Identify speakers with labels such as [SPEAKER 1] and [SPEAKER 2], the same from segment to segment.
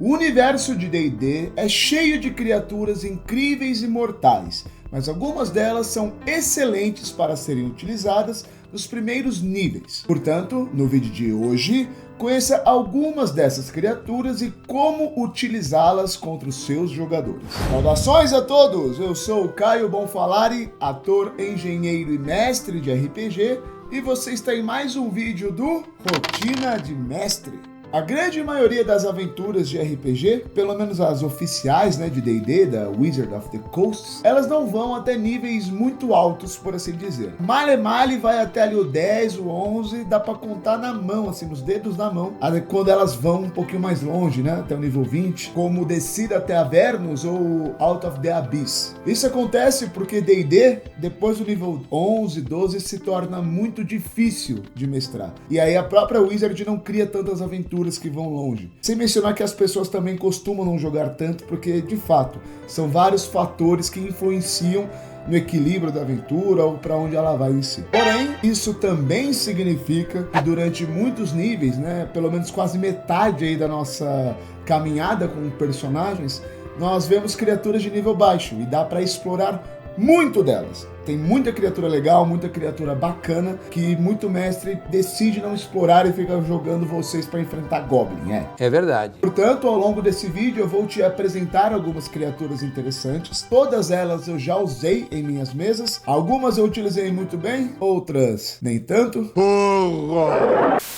[SPEAKER 1] O universo de D&D é cheio de criaturas incríveis e mortais, mas algumas delas são excelentes para serem utilizadas nos primeiros níveis. Portanto, no vídeo de hoje, conheça algumas dessas criaturas e como utilizá-las contra os seus jogadores. Saudações a todos! Eu sou o Caio Bonfalari, ator, engenheiro e mestre de RPG, e você está em mais um vídeo do Rotina de Mestre. A grande maioria das aventuras de RPG, pelo menos as oficiais, de D&D, da Wizard of the Coast, elas não vão até níveis muito altos, por assim dizer. Male vai até ali o 10, o 11, dá pra contar na mão, assim, nos dedos da mão. Quando elas vão um pouquinho mais longe, até o nível 20, como Descida até Avernus ou Out of the Abyss. Isso acontece porque D&D, depois do nível 11, 12, se torna muito difícil de mestrar. E aí a própria Wizard não cria tantas aventuras que vão longe. Sem mencionar que as pessoas também costumam não jogar tanto, porque de fato são vários fatores que influenciam no equilíbrio da aventura ou para onde ela vai em si. Porém, isso também significa que durante muitos níveis, pelo menos quase metade aí da nossa caminhada com personagens, nós vemos criaturas de nível baixo e dá para explorar muito delas. Tem muita criatura legal, muita criatura bacana, que muito mestre decide não explorar e fica jogando vocês para enfrentar Goblin,
[SPEAKER 2] É verdade.
[SPEAKER 1] Portanto, ao longo desse vídeo eu vou te apresentar algumas criaturas interessantes. Todas elas eu já usei em minhas mesas. Algumas eu utilizei muito bem, outras nem tanto.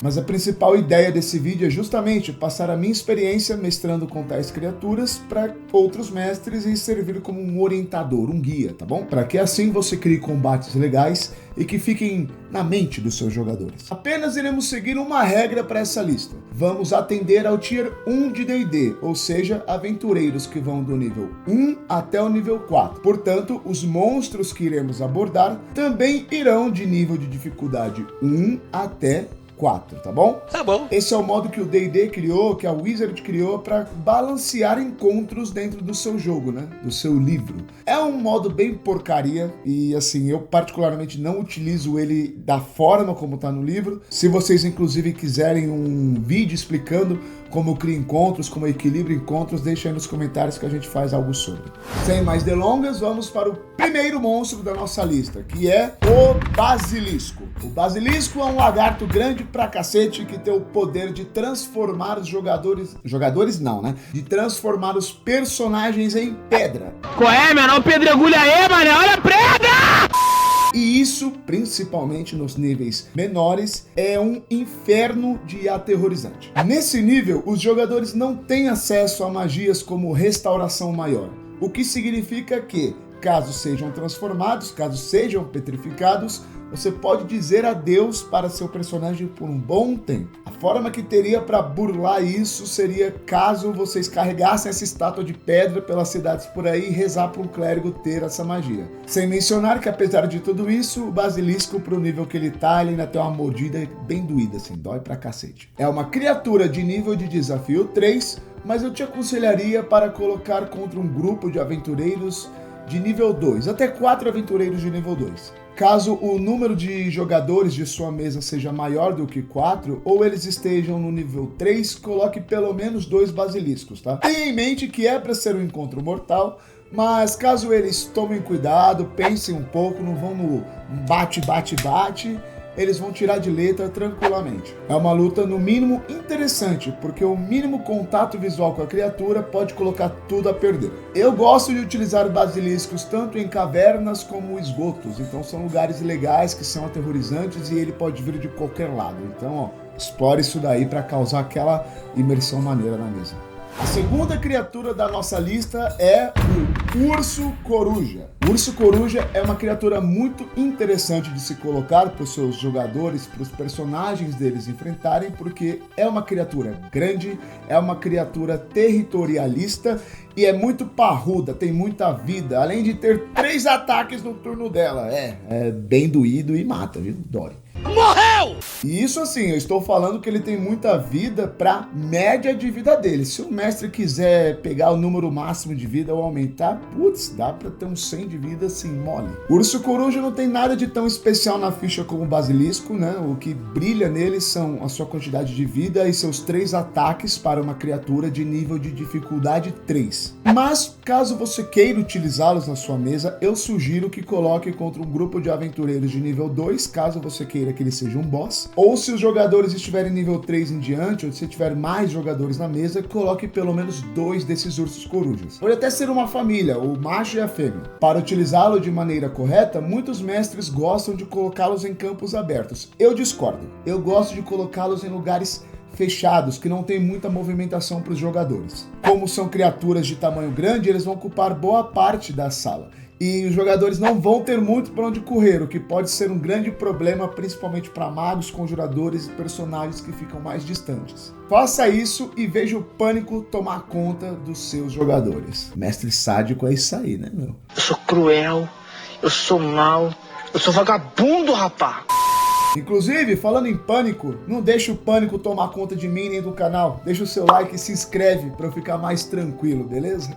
[SPEAKER 1] Mas a principal ideia desse vídeo é justamente passar a minha experiência mestrando com tais criaturas para outros mestres e servir como um orientador, um guia, tá bom? Para que assim você crie combates legais e que fiquem na mente dos seus jogadores. Apenas iremos seguir uma regra para essa lista. Vamos atender ao Tier 1 de D&D, ou seja, aventureiros que vão do nível 1 até o nível 4. Portanto, os monstros que iremos abordar também irão de nível de dificuldade 1 até 4, tá bom?
[SPEAKER 2] Tá bom.
[SPEAKER 1] Esse é o modo que o D&D criou, que a Wizard criou para balancear encontros dentro do seu jogo, do seu livro. É um modo bem porcaria e assim, eu particularmente não utilizo ele da forma como tá no livro. Se vocês inclusive quiserem um vídeo explicando como eu crio encontros, como eu equilibro encontros, deixa aí nos comentários que a gente faz algo sobre. Sem mais delongas, vamos para o primeiro monstro da nossa lista, que é o Basilisco. O Basilisco é um lagarto grande pra cacete que tem o poder de transformar os jogadores... Jogadores não, de transformar os personagens em pedra.
[SPEAKER 3] Qual é, meu nome? Pedregulho aí, mano, olha a pedra!
[SPEAKER 1] E isso, principalmente nos níveis menores, é um inferno de aterrorizante. Nesse nível, os jogadores não têm acesso a magias como restauração maior, o que significa que, caso sejam transformados, caso sejam petrificados, você pode dizer adeus para seu personagem por um bom tempo. A forma que teria para burlar isso seria caso vocês carregassem essa estátua de pedra pelas cidades por aí e rezar para um clérigo ter essa magia. Sem mencionar que, apesar de tudo isso, o Basilisco, pro nível que ele tá, ele ainda tem uma mordida bem doída, assim, dói pra cacete. É uma criatura de nível de desafio 3, mas eu te aconselharia para colocar contra um grupo de aventureiros de nível 2, até 4 aventureiros de nível 2. Caso o número de jogadores de sua mesa seja maior do que 4, ou eles estejam no nível 3, coloque pelo menos 2 basiliscos, tá? Tenha em mente que é para ser um encontro mortal, mas caso eles tomem cuidado, pensem um pouco, não vão no bate, eles vão tirar de letra tranquilamente. É uma luta no mínimo interessante, porque o mínimo contato visual com a criatura pode colocar tudo a perder. Eu gosto de utilizar basiliscos tanto em cavernas como esgotos, então são lugares legais que são aterrorizantes e ele pode vir de qualquer lado. Então, explore isso daí para causar aquela imersão maneira na mesa. A segunda criatura da nossa lista é o Urso Coruja. O Urso Coruja é uma criatura muito interessante de se colocar para os seus jogadores, para os personagens deles enfrentarem, porque é uma criatura grande, é uma criatura territorialista e é muito parruda, tem muita vida, além de ter 3 ataques no turno dela. É bem doído e mata, viu? Dói.
[SPEAKER 3] Morreu!
[SPEAKER 1] E isso assim, eu estou falando que ele tem muita vida para média de vida dele. Se o mestre quiser pegar o número máximo de vida ou aumentar, putz, dá para ter uns 100 de vida assim, mole. O Urso Coruja não tem nada de tão especial na ficha como o Basilisco, né? O que brilha nele são a sua quantidade de vida e seus 3 ataques para uma criatura de nível de dificuldade 3. Mas, caso você queira utilizá-los na sua mesa, eu sugiro que coloque contra um grupo de aventureiros de nível 2, caso você queira que ele seja um boss. Ou se os jogadores estiverem nível 3 em diante, ou se tiver mais jogadores na mesa, coloque pelo menos 2 desses ursos corujas. Pode até ser uma família, o macho e a fêmea. Para utilizá-lo de maneira correta, muitos mestres gostam de colocá-los em campos abertos. Eu discordo. Eu gosto de colocá-los em lugares fechados, que não tem muita movimentação para os jogadores. Como são criaturas de tamanho grande, eles vão ocupar boa parte da sala. E os jogadores não vão ter muito para onde correr, o que pode ser um grande problema, principalmente para magos, conjuradores e personagens que ficam mais distantes. Faça isso e veja o pânico tomar conta dos seus jogadores. Mestre sádico é isso aí, né, meu?
[SPEAKER 3] Eu sou cruel, eu sou mau, eu sou vagabundo, rapá!
[SPEAKER 1] Inclusive, falando em pânico, não deixe o pânico tomar conta de mim nem do canal. Deixa o seu like e se inscreve para eu ficar mais tranquilo, beleza?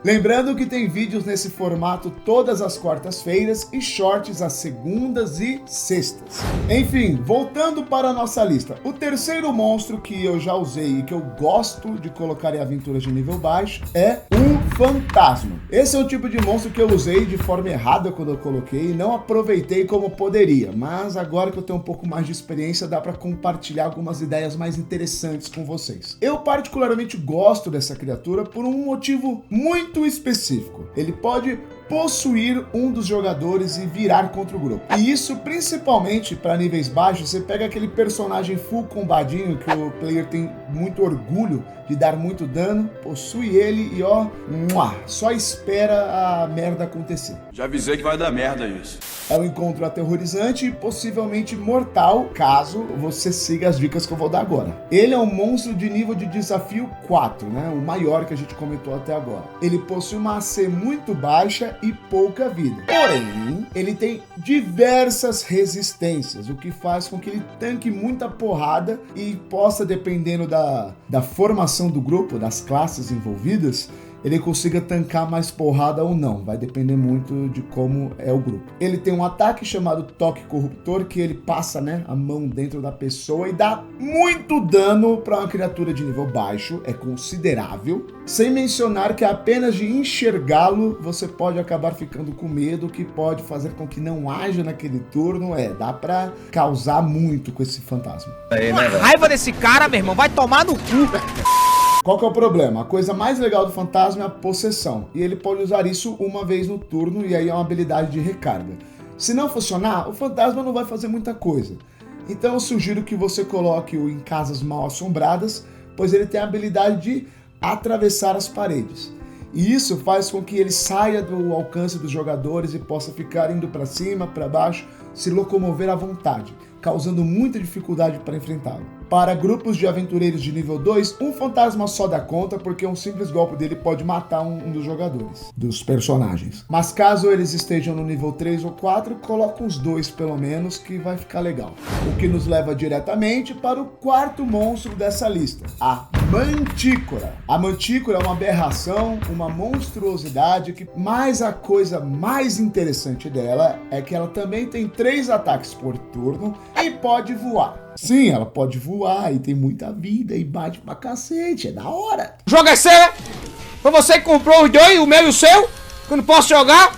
[SPEAKER 1] Lembrando que tem vídeos nesse formato todas as quartas-feiras e shorts às segundas e sextas. Enfim, voltando para a nossa lista. O terceiro monstro que eu já usei e que eu gosto de colocar em aventuras de nível baixo é o Fantasma. Esse é o tipo de monstro que eu usei de forma errada quando eu coloquei e não aproveitei como poderia, mas agora que eu tenho um pouco mais de experiência, dá para compartilhar algumas ideias mais interessantes com vocês. Eu particularmente gosto dessa criatura por um motivo muito específico. Ele pode possuir um dos jogadores e virar contra o grupo. E isso principalmente para níveis baixos. Você pega aquele personagem full combadinho que o player tem muito orgulho de dar muito dano, possui ele e ó, só espera a merda acontecer.
[SPEAKER 2] Já avisei que vai dar merda isso.
[SPEAKER 1] É um encontro aterrorizante e possivelmente mortal, caso você siga as dicas que eu vou dar agora. Ele é um monstro de nível de desafio 4, né? O maior que a gente comentou até agora. Ele possui uma AC muito baixa e pouca vida. Porém, ele tem diversas resistências, o que faz com que ele tanque muita porrada e possa, dependendo da formação do grupo, das classes envolvidas, ele consiga tancar mais porrada ou não, vai depender muito de como é o grupo. Ele tem um ataque chamado Toque Corruptor, que ele passa, né, a mão dentro da pessoa e dá muito dano para uma criatura de nível baixo, é considerável. Sem mencionar que apenas de enxergá-lo, você pode acabar ficando com medo, que pode fazer com que não haja naquele turno, dá para causar muito com esse fantasma.
[SPEAKER 3] A raiva desse cara, meu irmão, vai tomar no cu.
[SPEAKER 1] Qual que é o problema? A coisa mais legal do fantasma é a possessão, e ele pode usar isso uma vez no turno, e aí é uma habilidade de recarga. Se não funcionar, o fantasma não vai fazer muita coisa. Então eu sugiro que você coloque-o em casas mal assombradas, pois ele tem a habilidade de atravessar as paredes. E isso faz com que ele saia do alcance dos jogadores e possa ficar indo para cima, para baixo, se locomover à vontade, causando muita dificuldade para enfrentá-lo. Para grupos de aventureiros de nível 2, um fantasma só dá conta, porque um simples golpe dele pode matar um dos jogadores, dos personagens. Mas caso eles estejam no nível 3 ou 4, coloca uns 2 pelo menos, que vai ficar legal. O que nos leva diretamente para o quarto monstro dessa lista, a Mantícora. A Mantícora é uma aberração, uma monstruosidade, mas a coisa mais interessante dela é que ela também tem 3 ataques por turno e pode voar. Sim, ela pode voar e tem muita vida e bate pra cacete, é da hora.
[SPEAKER 3] Joga é seu? Foi você que comprou os dois, o meu e o seu? Que eu não posso jogar?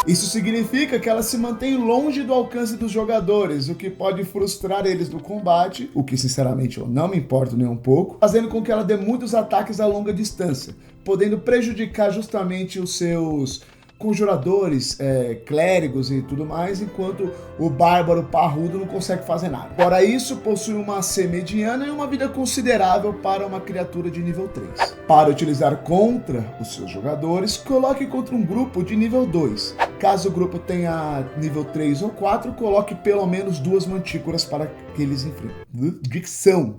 [SPEAKER 1] Isso significa que ela se mantém longe do alcance dos jogadores, o que pode frustrar eles no combate, o que sinceramente eu não me importo nem um pouco, fazendo com que ela dê muitos ataques a longa distância, podendo prejudicar justamente os seus conjuradores, clérigos e tudo mais, enquanto o bárbaro parrudo não consegue fazer nada. Fora isso, possui uma AC mediana e uma vida considerável para uma criatura de nível 3. Para utilizar contra os seus jogadores, coloque contra um grupo de nível 2. Caso o grupo tenha nível 3 ou 4, coloque pelo menos 2 mantícoras para que eles enfrentem. Dicção!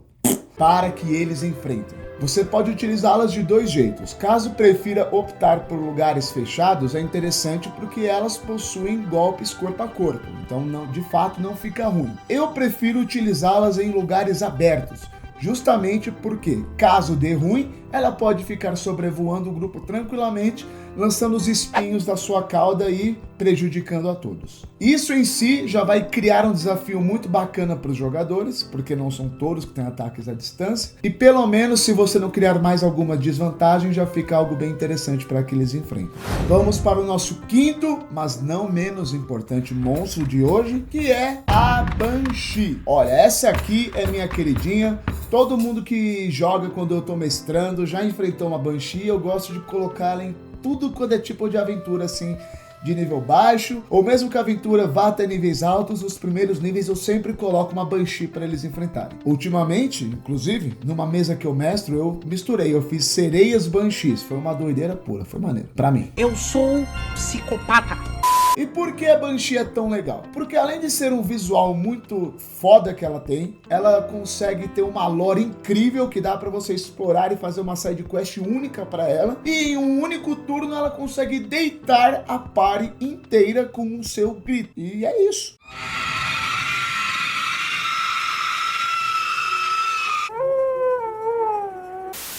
[SPEAKER 1] Para que eles enfrentem. Você pode utilizá-las de dois jeitos. Caso prefira optar por lugares fechados, é interessante porque elas possuem golpes corpo a corpo, então de fato não fica ruim. Eu prefiro utilizá-las em lugares abertos, justamente porque, caso dê ruim, ela pode ficar sobrevoando o grupo tranquilamente, lançando os espinhos da sua cauda e prejudicando a todos. Isso em si já vai criar um desafio muito bacana para os jogadores, porque não são todos que têm ataques à distância, e pelo menos se você não criar mais alguma desvantagem, já fica algo bem interessante para que eles enfrentem. Vamos para o nosso quinto, mas não menos importante monstro de hoje, que é a Banshee. Olha, essa aqui é minha queridinha. Todo mundo que joga quando eu tô mestrando já enfrentou uma Banshee. Eu gosto de colocá-la em tudo quando é tipo de aventura assim, de nível baixo, ou mesmo que a aventura vá até níveis altos, os primeiros níveis eu sempre coloco uma Banshee para eles enfrentarem. Ultimamente, inclusive, numa mesa que eu mestro, eu misturei, eu fiz sereias Banshees, foi uma doideira pura, foi maneiro, pra mim.
[SPEAKER 3] Eu sou um psicopata.
[SPEAKER 1] E por que a Banshee é tão legal? Porque além de ser um visual muito foda que ela tem, ela consegue ter uma lore incrível que dá pra você explorar e fazer uma side quest única pra ela. E em um único turno ela consegue deitar a party inteira com o seu grito. E é isso.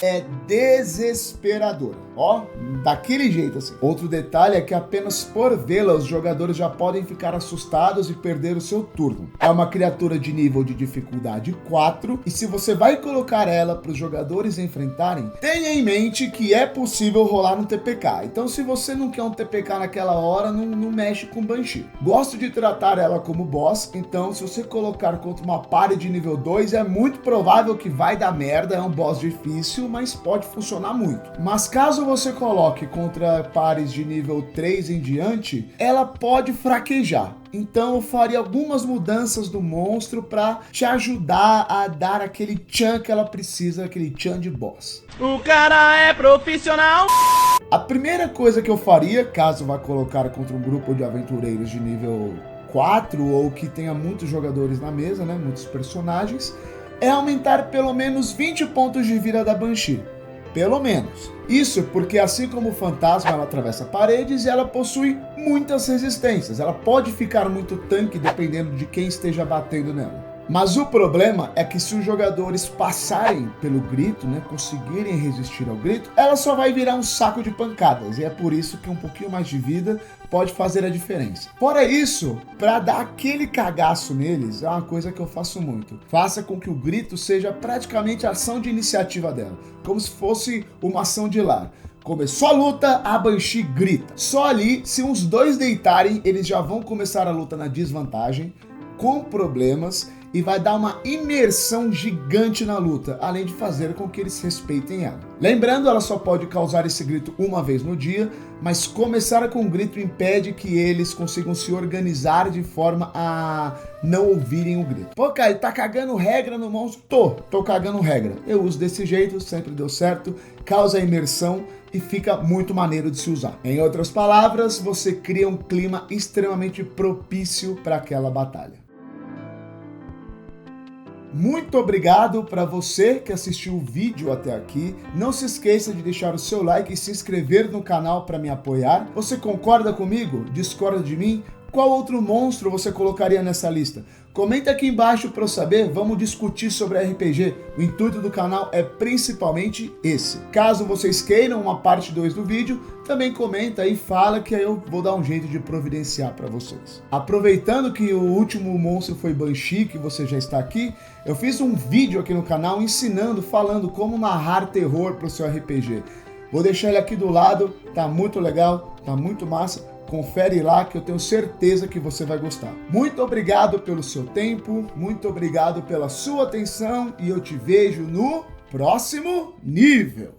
[SPEAKER 1] É desesperador, ó, daquele jeito assim. Outro detalhe é que apenas por vê-la os jogadores já podem ficar assustados e perder o seu turno. É uma criatura de nível de dificuldade 4 e se você vai colocar ela para os jogadores enfrentarem, tenha em mente que é possível rolar um TPK. Então se você não quer um TPK naquela hora, não mexe com Banshee. Gosto de tratar ela como boss, então se você colocar contra uma party de nível 2, é muito provável que vai dar merda, é um boss difícil, mas pode funcionar muito. Mas caso você coloque contra pares de nível 3 em diante, ela pode fraquejar. Então eu faria algumas mudanças do monstro para te ajudar a dar aquele tchan que ela precisa, aquele tchan de boss.
[SPEAKER 3] O cara é profissional.
[SPEAKER 1] A primeira coisa que eu faria, caso vá colocar contra um grupo de aventureiros de nível 4 ou que tenha muitos jogadores na mesa, né, muitos personagens, é aumentar pelo menos 20 pontos de vida da Banshee. Pelo menos. Isso porque assim como o fantasma ela atravessa paredes e ela possui muitas resistências. Ela pode ficar muito tanque dependendo de quem esteja batendo nela. Mas o problema é que se os jogadores passarem pelo grito, né, conseguirem resistir ao grito, ela só vai virar um saco de pancadas. E é por isso que um pouquinho mais de vida pode fazer a diferença. Fora isso, para dar aquele cagaço neles, é uma coisa que eu faço muito. Faça com que o grito seja praticamente a ação de iniciativa dela, como se fosse uma ação de lar. Começou a luta, a Banshee grita. Só ali, se uns dois deitarem, eles já vão começar a luta na desvantagem, com problemas, e vai dar uma imersão gigante na luta, além de fazer com que eles respeitem ela. Lembrando, ela só pode causar esse grito uma vez no dia, mas começar com o grito impede que eles consigam se organizar de forma a não ouvirem o grito. Pô, Caio, tá cagando regra no monstro? Tô cagando regra. Eu uso desse jeito, sempre deu certo, causa imersão e fica muito maneiro de se usar. Em outras palavras, você cria um clima extremamente propício para aquela batalha. Muito obrigado para você que assistiu o vídeo até aqui. Não se esqueça de deixar o seu like e se inscrever no canal para me apoiar. Você concorda comigo? Discorda de mim? Qual outro monstro você colocaria nessa lista? Comenta aqui embaixo para eu saber, vamos discutir sobre RPG. O intuito do canal é principalmente esse. Caso vocês queiram uma parte 2 do vídeo, também comenta e fala que aí eu vou dar um jeito de providenciar para vocês. Aproveitando que o último monstro foi Banshee, que você já está aqui, eu fiz um vídeo aqui no canal ensinando, falando como narrar terror para o seu RPG. Vou deixar ele aqui do lado, tá muito legal, tá muito massa. Confere lá que eu tenho certeza que você vai gostar. Muito obrigado pelo seu tempo, muito obrigado pela sua atenção e eu te vejo no próximo nível.